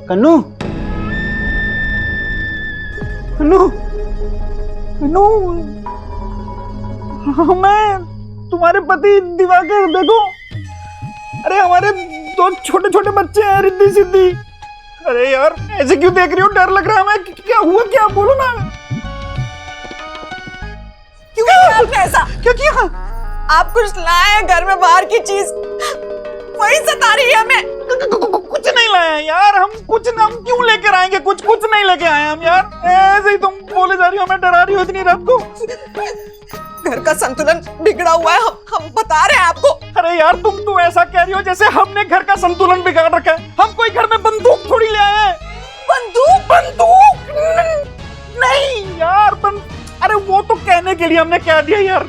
कन्नू, कन्नू, कन्नू, मैं तुम्हारे पति दिवाकर, देखो, अरे हमारे दो छोटे छोटे बच्चे हैं, रिद्धि सिद्धि। अरे यार ऐसे क्यों देख रही हो, डर लग रहा है। मैं क्या हुआ, क्या बोलो ना। क्यों किया आपने ऐसा? क्या किया? आप कुछ लाए घर में बाहर की चीज, वही सता रही है हमें। कुछ नहीं लाया यार, हम क्यों लेकर आएंगे, कुछ नहीं लेके आए हम यार। ऐसे ही तुम बोले जा रही हो, हमें डरा रही हो इतनी रात को। घर का संतुलन बिगड़ा हुआ है, हम बता रहे हैं आपको। अरे यार तुम तो ऐसा कह रही हो जैसे हमने घर का संतुलन बिगाड़ रखा है। हम कोई घर में बंदूक थोड़ी ले आए हैं। बंदूक नहीं यार, अरे वो तो कहने के लिए हमने कह दिया यार।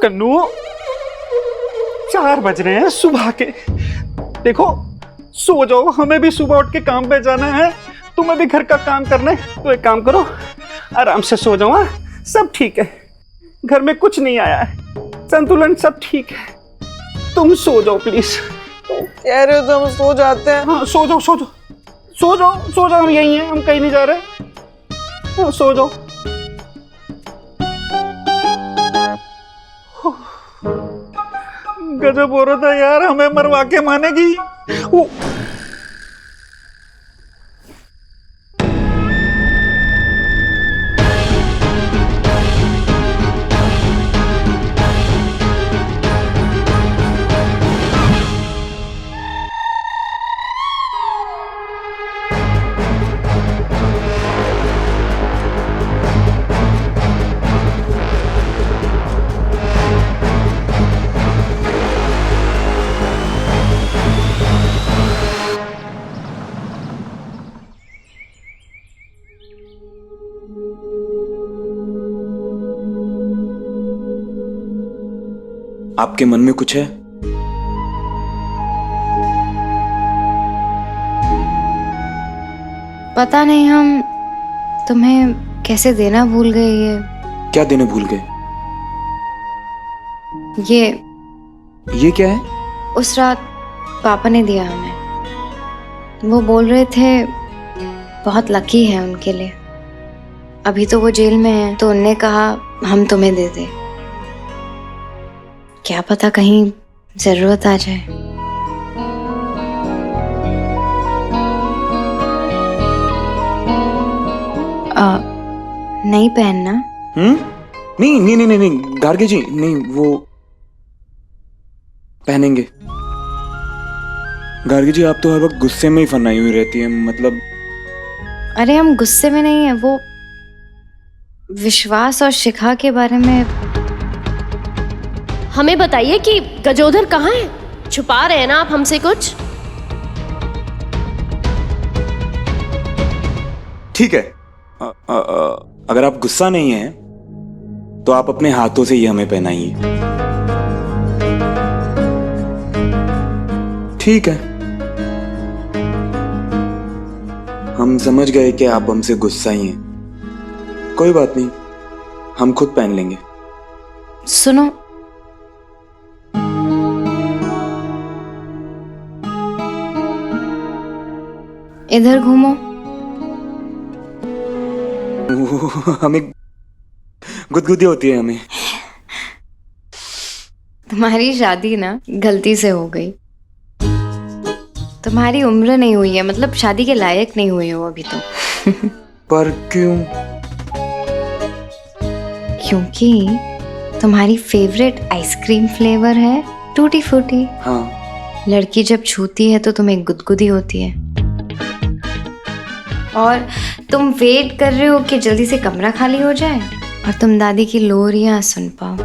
कन्नू 4 बज रहे हैं सुबह के, देखो सो जाओ, हमें भी सुबह उठ के काम पे जाना है, तुम्हें भी घर का काम करना है। तो एक काम करो, आराम से सो जाओ। सब ठीक है, घर में कुछ नहीं आया है, संतुलन सब ठीक है, तुम सो जाओ प्लीज। कह रहे हो तो हम सो जाते हैं। हाँ सो जाओ, हम यही हैं, हम कहीं नहीं जा रहे। हाँ सो जाओ। गजब हो रहा था यार, हमें मरवा के मानेगी। आपके मन में कुछ है? पता नहीं, हम तुम्हें कैसे देना भूल गए। क्या देने भूल गए? ये क्या है? उस रात पापा ने दिया हमें। वो बोल रहे थे बहुत लकी है उनके लिए। अभी तो वो जेल में है, तो उनने कहा हम तुम्हें दे दे। क्या पता कहीं जरूरत आ जाए। नहीं पहनना। नहीं गार्गे जी, नहीं, वो पहनेंगे। गार्गे जी, आप तो हर वक्त गुस्से में ही फनाई हुई रहती हैं, मतलब। अरे हम गुस्से में नहीं है, वो विश्वास और शिखा के बारे में। हमें बताइए कि गजोधर कहाँ है? छुपा रहे हैं ना आप हमसे कुछ? ठीक है, अगर आप गुस्सा नहीं है तो आप अपने हाथों से ही हमें पहनाइए। ठीक है, हम समझ गए कि आप हमसे गुस्सा ही हैं। कोई बात नहीं, हम खुद पहन लेंगे। सुनो, इधर घूमो। हमें गुदगुदी होती है हमें। तुम्हारी शादी ना गलती से हो गई। तुम्हारी उम्र नहीं हुई है, मतलब शादी के लायक नहीं हुई हो अभी तो। पर क्यों? क्योंकि तुम्हारी फेवरेट आइसक्रीम फ्लेवर है टूटी फूटी। हाँ। लड़की जब छूती है तो तुम्हें गुदगुदी होती है, और तुम वेट कर रहे हो कि जल्दी से कमरा खाली हो जाए और तुम दादी की लोरियां सुन पाओ।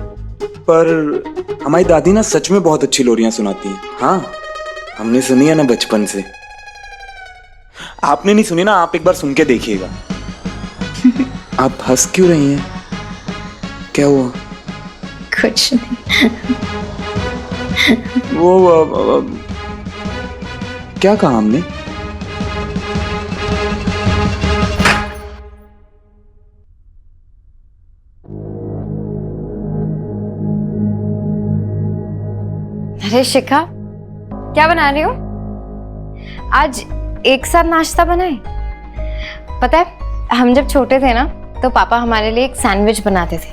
पर हमारी दादी ना सच में बहुत अच्छी लोरियां सुनाती हैं। हाँ, हमने सुनी है ना बचपन से। आपने नहीं सुनी ना, आप एक बार सुन के देखिएगा। आप हंस क्यों रही हैं? क्या हुआ? कुछ नहीं। वो क्या कहा हमने? अरे शिखा, क्या बना रही हो? आज एक साथ नाश्ता बनाए। पता है, हम जब छोटे थे ना तो पापा हमारे लिए एक सैंडविच बनाते थे,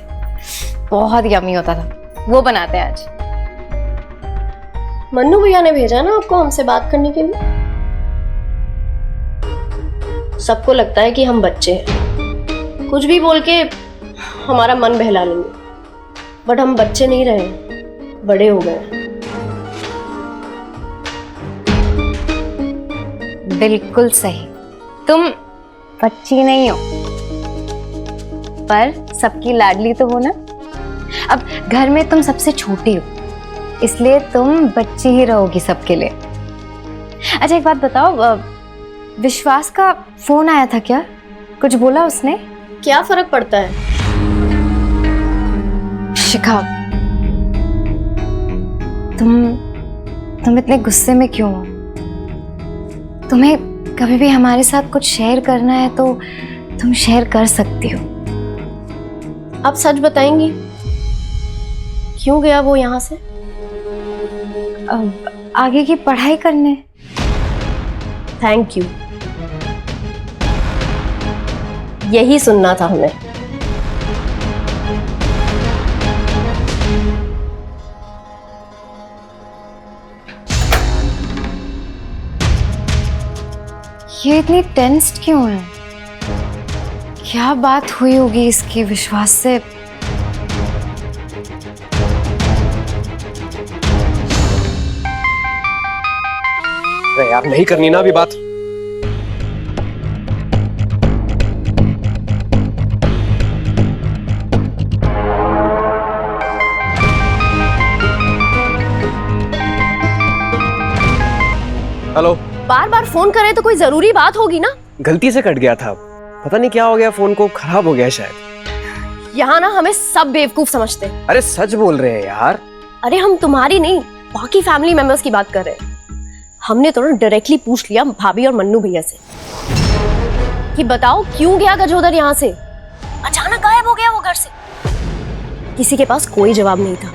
बहुत यम्मी होता था। वो बनाते हैं आज। मन्नू भैया ने भेजा ना आपको हमसे बात करने के लिए। सबको लगता है कि हम बच्चे हैं, कुछ भी बोल के हमारा मन बहला लेंगे, बट हम बच्चे नहीं रहे, बड़े हो गए। बिल्कुल सही, तुम बच्ची नहीं हो, पर सबकी लाडली तो हो ना। अब घर में तुम सबसे छोटी हो, इसलिए तुम बच्ची ही रहोगी सबके लिए। अच्छा एक बात बताओ, विश्वास का फोन आया था क्या? कुछ बोला उसने? क्या फर्क पड़ता है? शिखा, तुम इतने गुस्से में क्यों हो? तुम्हें कभी भी हमारे साथ कुछ शेयर करना है तो तुम शेयर कर सकती हो। आप सच बताएंगी क्यों गया वो यहाँ से? आगे की पढ़ाई करने। थैंक यू, यही सुनना था हमें। ये इतनी टेंस्ड क्यों है? क्या बात हुई होगी इसकी विश्वास से? अरे यार नहीं करनी ना अभी बात। हेलो। बार बार फोन करे तो कोई जरूरी बात होगी ना। गलती से कट गया था, पता नहीं क्या हो गया, फोन को खराब हो गया शायद। यहाँ ना हमें सब बेवकूफ समझते हैं। अरे सच बोल रहे हैं यार। अरे हम तुम्हारी नहीं, बाकी फैमिली मेंबर्स की बात कर रहे हैं। हमने तो डायरेक्टली पूछ लिया भाभी और मन्नू भैया से कि बताओ क्यों गया गजोदर यहाँ से, अचानक गायब हो गया वो घर से। किसी के पास कोई जवाब नहीं था।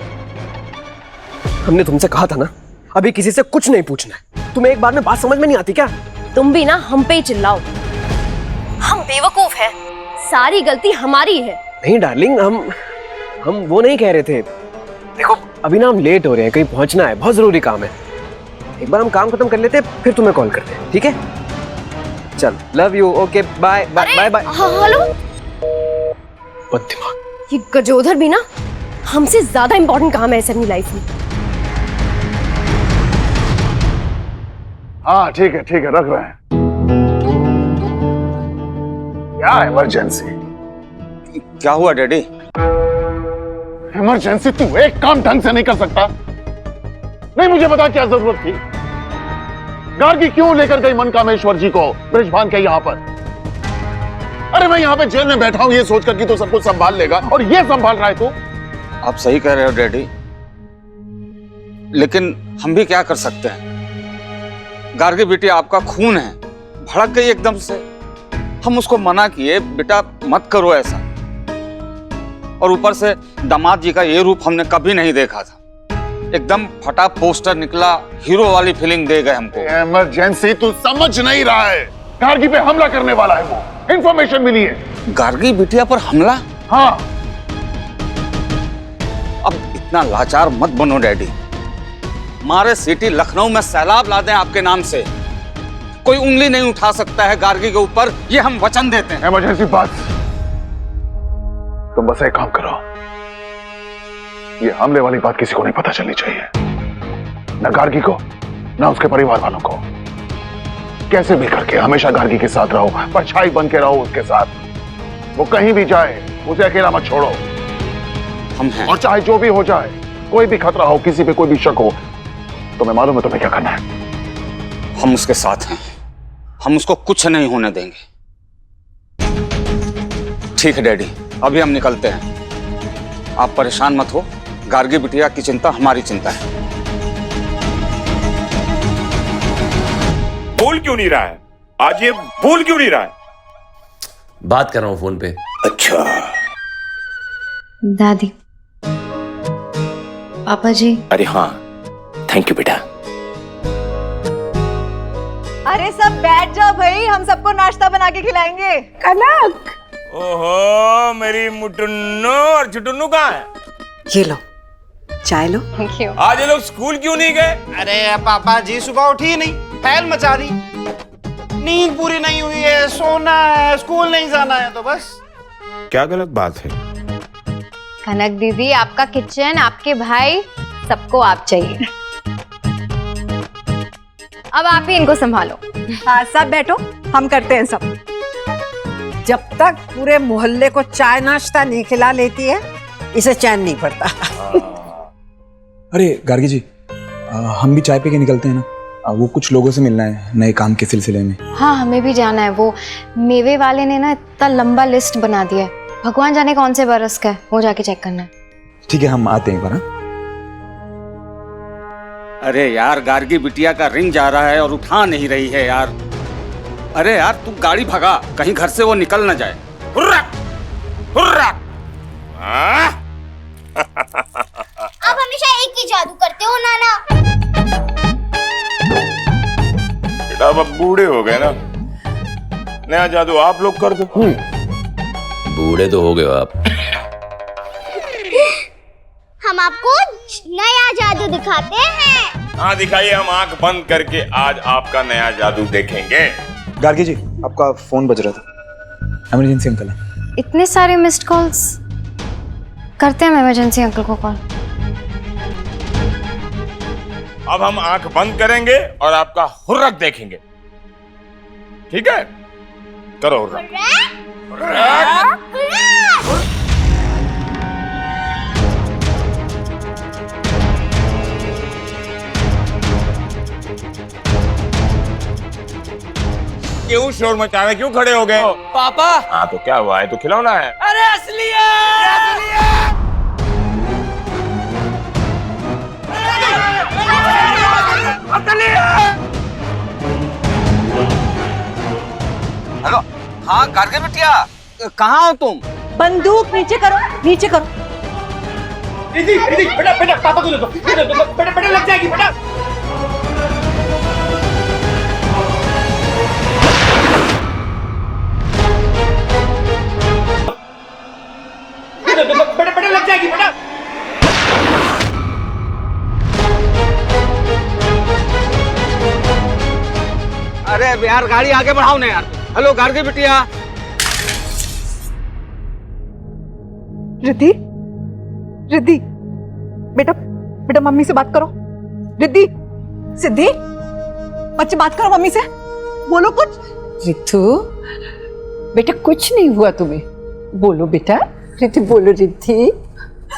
हमने तुमसे कहा था ना अभी किसी से कुछ नहीं पूछना है। तुम्हें एक बार में बात समझ में नहीं आती क्या? तुम भी ना हम पे ही चिल्लाओ। हम बेवकूफ हैं, सारी गलती हमारी है। नहीं डार्लिंग, हम वो नहीं कह रहे थे। देखो अभी ना हम लेट हो रहे हैं, कहीं पहुंचना है, बहुत जरूरी काम है। एक बार हम काम खत्म कर लेते फिर तुम्हें कॉल करते हैं, ठीक है? चल, love you, okay, bye bye bye. Hello. बहुत दिमाग। ये गजोधर भी ना हमसे ज्यादा इंपॉर्टेंट काम है ऐसे अपनी लाइफ में। हाँ ठीक है, रख रहे हैं। क्या इमरजेंसी? क्या हुआ डैडी? इमरजेंसी? तू एक काम ढंग से नहीं कर सकता? नहीं मुझे बता क्या जरूरत थी? गार्गी क्यों लेकर गई मनकामेश्वर जी को ब्रिजभान के यहाँ पर? अरे मैं यहाँ पे जेल में बैठा हूँ ये सोचकर कि तू सब कुछ संभाल लेगा, और ये संभाल रहा है तू। आप सही कह रहे हो डैडी, लेकिन हम भी क्या कर सकते हैं? गार्गी बेटी आपका खून है, भड़क गई एकदम से। हम उसको मना किए, बेटा मत करो ऐसा। और ऊपर से दामाद जी का ये रूप हमने कभी नहीं देखा था। एकदम फटा पोस्टर निकला, हीरो वाली फीलिंग दे गए हमको। इमरजेंसी तू समझ नहीं रहा है। गार्गी पे हमला करने वाला है वो, इंफॉर्मेशन मिली है। गार्गी बिटिया पर हमला? हाँ। अब इतना लाचार मत बनो डैडी। मारे सिटी लखनऊ में सैलाब ला दें आपके नाम से, कोई उंगली नहीं उठा सकता है गार्गी के ऊपर, ये हम वचन देते हैं। इमरजेंसी बस, तुम बस एक काम करो, ये हमले वाली बात किसी को नहीं पता चलनी चाहिए, न गार्गी को न उसके परिवार वालों को। कैसे भी करके हमेशा गार्गी के साथ रहो, परछाई बन के रहो उसके साथ। वो कहीं भी जाए उसे अकेला मत छोड़ो। हम हैं। और चाहे जो भी हो जाए, कोई भी खतरा हो, किसी पे कोई भी शक हो, तुम्हें मालूम है तुम्हें क्या करना है। हम उसके साथ हैं, हम उसको कुछ नहीं होने देंगे। ठीक है डैडी, अभी हम निकलते हैं। आप परेशान मत हो, गार्गी बिटिया की चिंता हमारी चिंता है। बोल क्यों नहीं रहा है आज? ये बोल क्यों नहीं रहा है? बात कर रहा हूं फोन पे। अच्छा दादी, पापा जी। अरे हाँ, थैंक यू बेटा। अरे सब बैठ जाओ भाई, हम सबको नाश्ता बना के खिलाएंगे। कनक, ओहो मेरी मुटुन्नू और चुटुन्नू कहाँ है? ये लो चाय लो। आज ये लोग स्कूल क्यों नहीं गए? अरे पापा जी सुबह उठी ही नहीं, पहल मचा दी। नींद पूरी नहीं हुई है, सोना है, स्कूल नहीं जाना है, तो बस। क्या गलत बात है? कनक दीदी, आपका किचन, आपके भाई, सबको आप चाहिए। अब आप ही इनको संभालो। हाँ सब बैठो, हम करते हैं सब। जब तक पूरे मोहल्ले को चाय नाश्ता नहीं खिला लेती है, इसे चैन नहीं पड़ता। अरे गार्गी जी, हम भी चाय पी के निकलते हैं ना। वो कुछ लोगों से मिलना है नए काम के सिलसिले में। हाँ, हमें भी जाना है। वो मेवे वाले ने ना इतना लंबा लिस्ट बना दिया है, भगवान जाने कौन से बरस का है, वो जाके चेक करना है। ठीक है, हम आते हैं एक बार। अरे यार, गार्गी बिटिया का रिंग जा रहा है और उठा नहीं रही है यार। अरे यार तू गाड़ी भगा, कहीं घर से वो निकल न जाए। हुर्रा! हुर्रा! आप हमेशा एक ही जादू करते हो नाना। बेटा अब बूढ़े हो गए ना, नया जादू आप लोग कर दो। बूढ़े तो हो गए हो आप। हम आपको नया जादू दिखाते हैं। हाँ दिखाइए, हम आंख बंद करके आज आपका नया जादू देखेंगे। गार्गी जी, आपका फोन बज रहा था, इमरजेंसी अंकल है। इतने सारे मिस्ड कॉल्स, करते हैं इमरजेंसी अंकल को कॉल। अब हम आंख बंद करेंगे और आपका हुर्रक देखेंगे, ठीक है? करो हुर्रक। क्यों शोर मचा रहे, क्यों खड़े हो गए? पापा। हाँ तो क्या हुआ है, तो खिलौना है। अरे असली है। हेलो, हाँ गार्गी बिटिया, कहाँ हो तुम? बंदूक नीचे करो, नीचे करो। दीदी दीदी, बेटा बेटा पापा को दे दो, बेटा बेटा लग जाएगी बेटा। बेटा लग जाएगी बेटा। अरे यार गाड़ी आगे बढ़ाओ ना यार। हेलो गार्गी बिटिया। रिद्धि, रिद्धि, बेटा बेटा मम्मी से बात करो। रिद्धि, सिद्धि, बच्चे बात करो मम्मी से, बोलो कुछ। रिद्धू, बेटा कुछ नहीं हुआ तुम्हें, बोलो बेटा। रिद्धि बोलो, रिद्धि,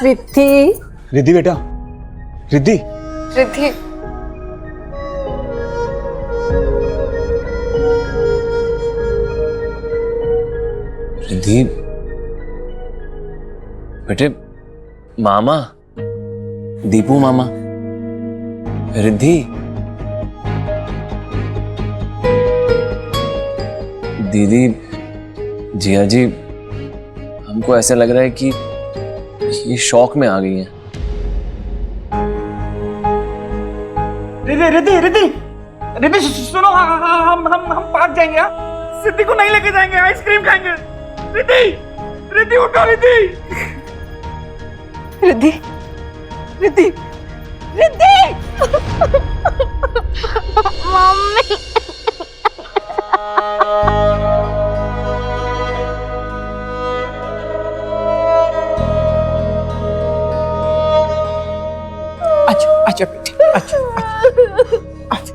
रिद्धि, रिद्धि बेटा, रिद्धि। रिद्धि, रिद्धि बेटे, मामा, दीपू मामा, रिद्धि, दीदी, जिया जी, हमको ऐसा लग रहा है कि ये शौक में आ गई हैं। रिद्धि रिद्धि रिद्धि रिद्धि सुनो, हम पार्क जाएंगे। हाँ, सिद्धि को नहीं लेके जाएंगे, आइसक्रीम खाएंगे। रिद्धि रिद्धि उठो, रिद्धि रिद्धि, रिद्धि, रिद्धि। मम्मी। अच्छा अच्छा बेटी, अच्छा अच्छा।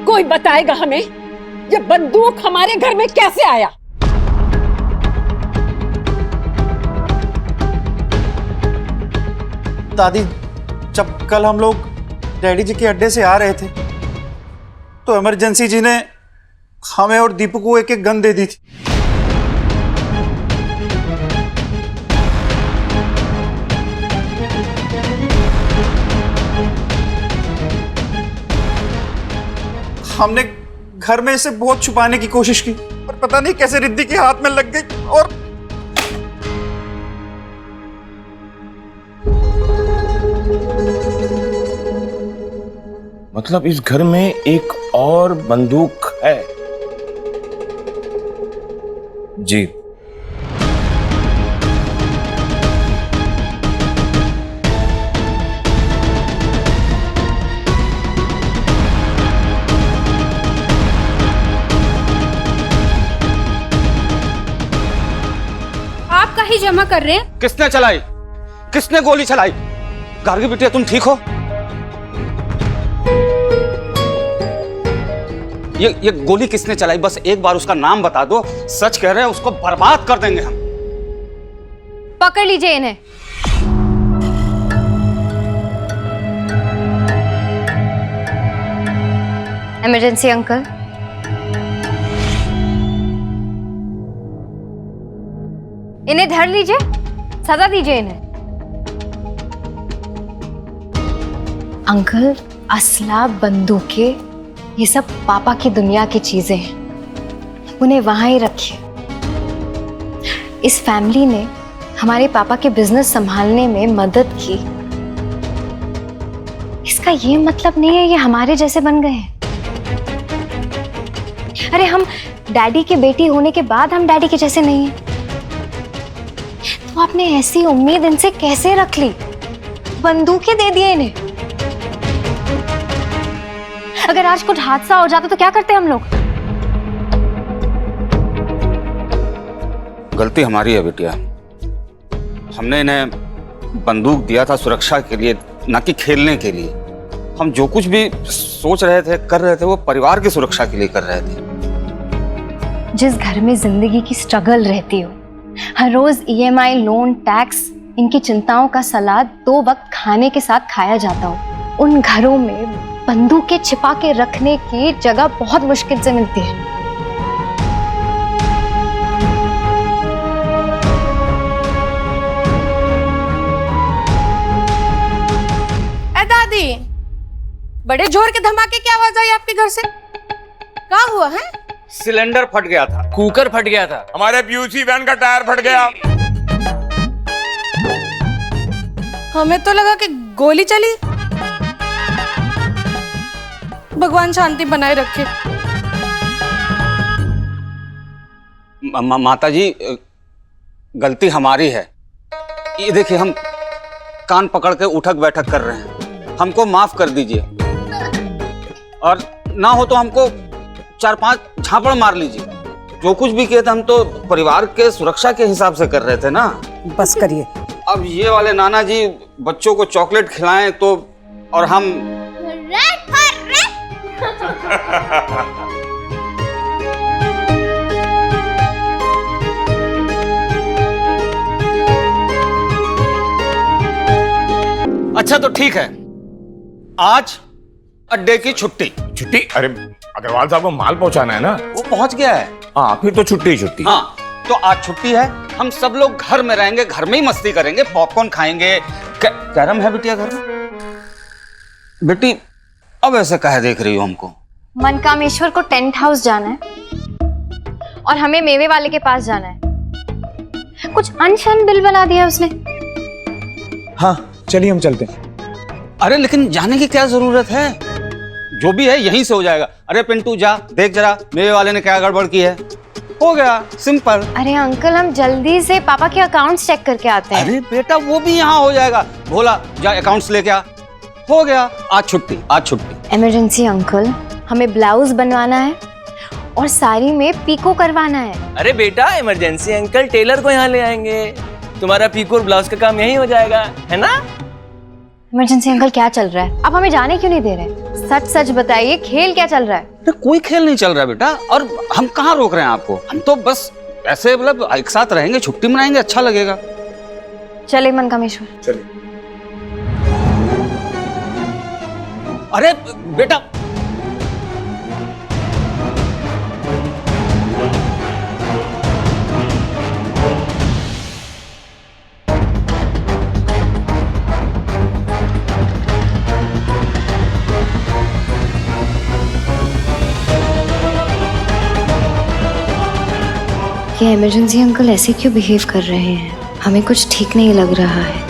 कोई बताएगा हमें ये बंदूक हमारे घर में कैसे आया? दादी, जब कल हम लोग डैडी जी के अड्डे से आ रहे थे तो इमरजेंसी जी ने हमें और दीपू को एक एक गन दे दी थी। हमने घर में इसे बहुत छुपाने की कोशिश की, पर पता नहीं कैसे रिद्धि के हाथ में लग गई और मतलब इस घर में एक और बंदूक है? जी। आप कहीं जमा कर रहे हैं? किसने चलाई? किसने गोली चलाई? गार्गी बिटिया तुम ठीक हो? ये गोली किसने चलाई? बस एक बार उसका नाम बता दो। सच कह रहे हैं, उसको बर्बाद कर देंगे हम। पकड़ लीजिए इन्हें। Emergency uncle. इन्हें धर लीजिए, सजा दीजिए इन्हें। अंकल, असला, बंदूकें, ये सब पापा की दुनिया की चीजें हैं, उन्हें वहां ही रखिए। इस फैमिली ने हमारे पापा के बिजनेस संभालने में मदद की, इसका ये मतलब नहीं है ये हमारे जैसे बन गए हैं। अरे हम डैडी के बेटी होने के बाद हम डैडी के जैसे नहीं हैं। तो आपने ऐसी उम्मीद इनसे कैसे रख ली? बंदूकें दे दिए इन्हें। अगर आज कुछ हादसा हो जाता तो क्या करते हम लोग? गलती हमारी है बिटिया। हमने इन्हें बंदूक दिया था सुरक्षा के लिए, ना कि खेलने के लिए। हम जो कुछ भी सोच रहे थे, कर रहे थे, वो परिवार की सुरक्षा के लिए कर रहे थे। जिस घर में जिंदगी की स्ट्रगल रहती हो, हर रोज EMI, लोन, टैक्स, इनकी चिंताओं का सलाद 2 वक्त खाने के साथ खाया जाता हो, उन घरों में बंदूकें छिपा के रखने की जगह बहुत मुश्किल से मिलती है। ए दादी, बड़े जोर के धमाके की आवाज आई आपके घर से, क्या हुआ है? सिलेंडर फट गया था। कुकर फट गया था। हमारे PUC वैन का टायर फट गया। हमें तो लगा कि गोली चली। भगवान शांति बनाए रखे। माता जी, गलती हमारी है। ये देखिए, हम कान पकड़ के उठक बैठक कर रहे हैं, हमको माफ कर दीजिए। और ना हो तो हमको 4-5 झापड़ मार लीजिए। जो कुछ भी किया था हम तो परिवार के सुरक्षा के हिसाब से कर रहे थे ना। बस करिए। अब ये वाले नाना जी बच्चों को चॉकलेट खिलाएं तो, और हम अच्छा तो ठीक है, आज अड्डे की छुट्टी। छुट्टी? अरे अग्रवाल साहब को माल पहुंचाना है ना। वो पहुंच गया है। हाँ, फिर तो छुट्टी छुट्टी। हाँ, तो आज छुट्टी है, हम सब लोग घर में रहेंगे, घर में ही मस्ती करेंगे, पॉपकॉर्न खाएंगे। कैरम है बिटिया घर में? बेटी अब ऐसे कहे देख रही हो हमको? मनकामेश्वर को टेंट हाउस जाना है और हमें मेवे वाले के पास जाना है। कुछ अनशन बिल बना दिया उसने। हाँ चलिए हम चलते हैं। अरे लेकिन जाने की क्या जरूरत है? जो भी है यहीं से हो जाएगा। अरे पिंटू जा देख जरा मेवे वाले ने क्या गड़बड़ की है। हो गया, सिंपल। अरे अंकल, हम जल्दी से पापा के अकाउंट्स चेक करके आते हैं। अरे बेटा वो भी यहाँ हो जाएगा। भोला जा अकाउंट्स लेके आ। हो गया, आज छुट्टी, आज छुट्टी। इमरजेंसी अंकल, हमें ब्लाउज बनवाना है और साड़ी में पीको करवाना है। अरे बेटा, इमरजेंसी अंकल टेलर को यहाँ ले आएंगे, तुम्हारा पीको और ब्लाउज का काम यहीं हो जाएगा, है ना? इमरजेंसी अंकल, क्या चल रहा है? आप हमें जाने क्यों नहीं दे रहे? सच सच बताइए, खेल क्या चल रहा है? अरे कोई खेल नहीं चल रहा बेटा, और हम कहाँ रोक रहे हैं आपको। हम तो बस ऐसे मतलब एक साथ रहेंगे, छुट्टी मनाएंगे, अच्छा लगेगा। चले मनकामेश्वर। चलिए। अरे बेटा, ये इमरजेंसी अंकल ऐसे क्यों बिहेव कर रहे हैं? हमें कुछ ठीक नहीं लग रहा है।